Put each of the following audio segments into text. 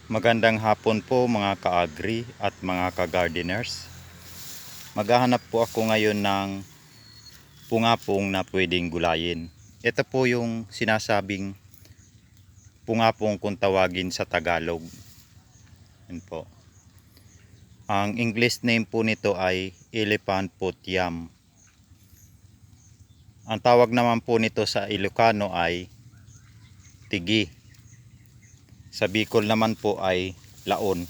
Magandang hapon po mga ka-agri at mga ka-gardeners. Maghahanap po ako ngayon ng pungapong na pwedeng gulayin. Ito po yung sinasabing pungapong kung tawagin sa Tagalog. Yan po. Ang English name po nito ay elephant foot yam. Ang tawag naman po nito sa Ilocano ay tigi. Sa Bicol naman po ay laon.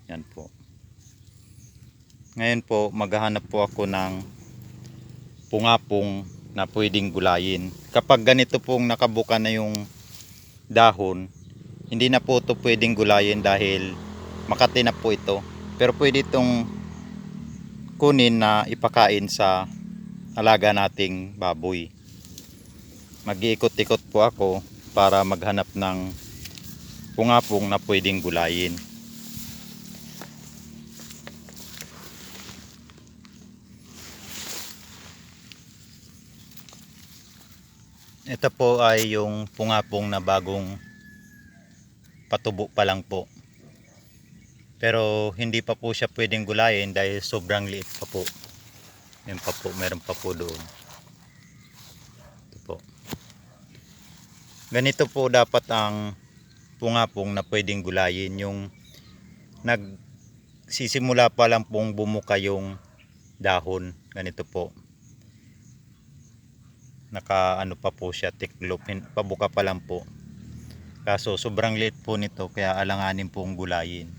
Yan po. Ngayon po maghahanap po ako ng pungapong na pwedeng gulayin. Kapag ganito pong nakabuka na yung dahon, hindi na po ito pwedeng gulayin dahil makati na po ito. Pero pwede itong kunin na ipakain sa alaga nating baboy. Mag-iikot-ikot po ako para maghanap ng pungapong na pwedeng gulayin. Ito po ay yung pungapong na bagong patubo pa lang po. Pero hindi pa po siya pwedeng gulayin dahil sobrang liit pa po. Yan pa po, meron pa po doon. Ito po. Ganito po dapat ang pungapong na pwedeng gulayin. Yung nagsisimula pa lang pong bumuka yung dahon. Ganito po. Naka ano pa po siya, tiklop, pabuka pa lang po. Kaso sobrang liit po nito kaya alanganin pong gulayin.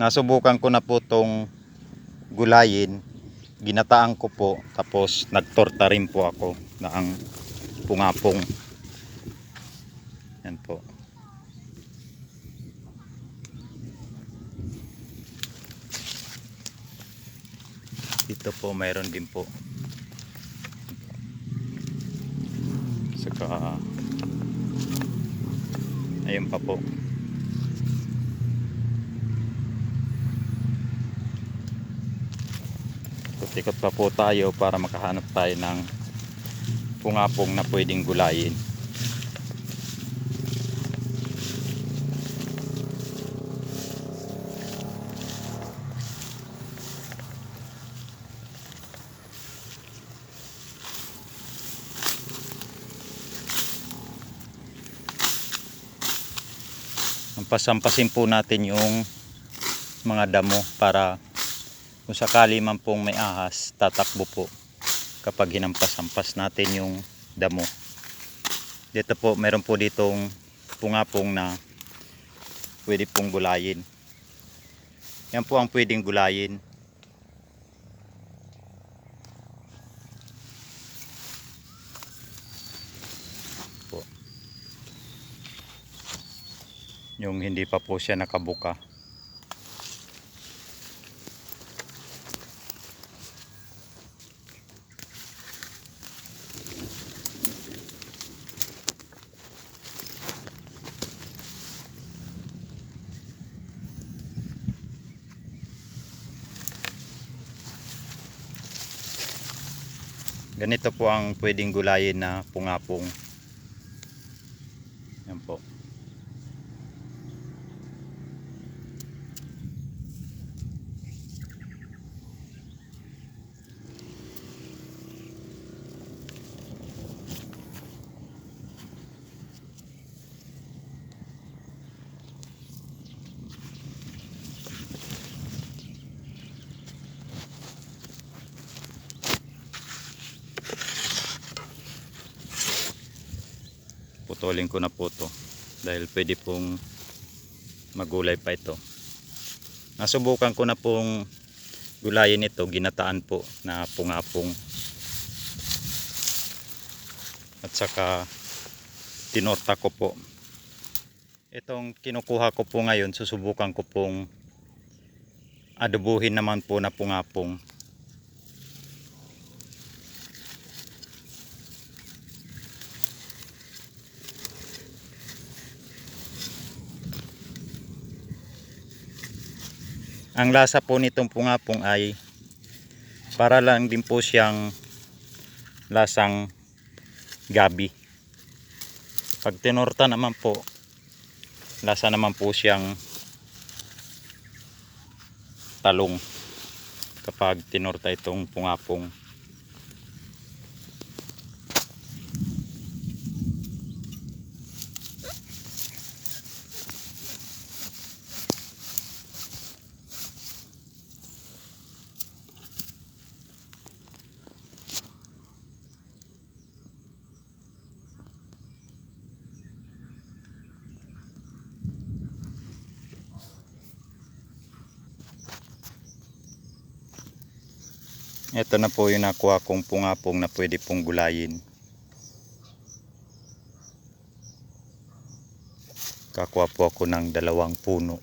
Nasubukan ko na po tong gulayin, ginataan ko po, tapos nagtorta rin po ako na ang pungapong. Yan po. Dito po mayroon din po. Saka ayun pa po. Ikot pa po tayo para makahanap tayo ng pungapong na pwedeng gulayin. Sampasin po natin yung mga damo para kung sakali man pong may ahas, tatakbo po kapag hinampas-hampas natin yung damo. Dito po, meron po ditong pungapong na pwede pong gulayin. Yan po ang pwedeng gulayin. Po. Yung hindi pa po siya nakabuka. Ganito po ang pwedeng gulayin na pungapong. Yan po. Putulin ko na po to dahil pwede pong magulay pa ito. Nasubukan ko na pong gulayin ito, ginataan po na pungapong. At saka tinorta ko po. Itong kinukuha ko po ngayon, susubukan ko pong adobuhin naman po na pungapong. Ang lasa po nitong pungapong ay para lang din po siyang lasang gabi. Pag tinorta naman po, lasa naman po siyang talong kapag tinorta itong pungapong. Ito na po yung nakuha kong pungapong na pwede pong gulayin. Kakuha po ako ng 2 puno.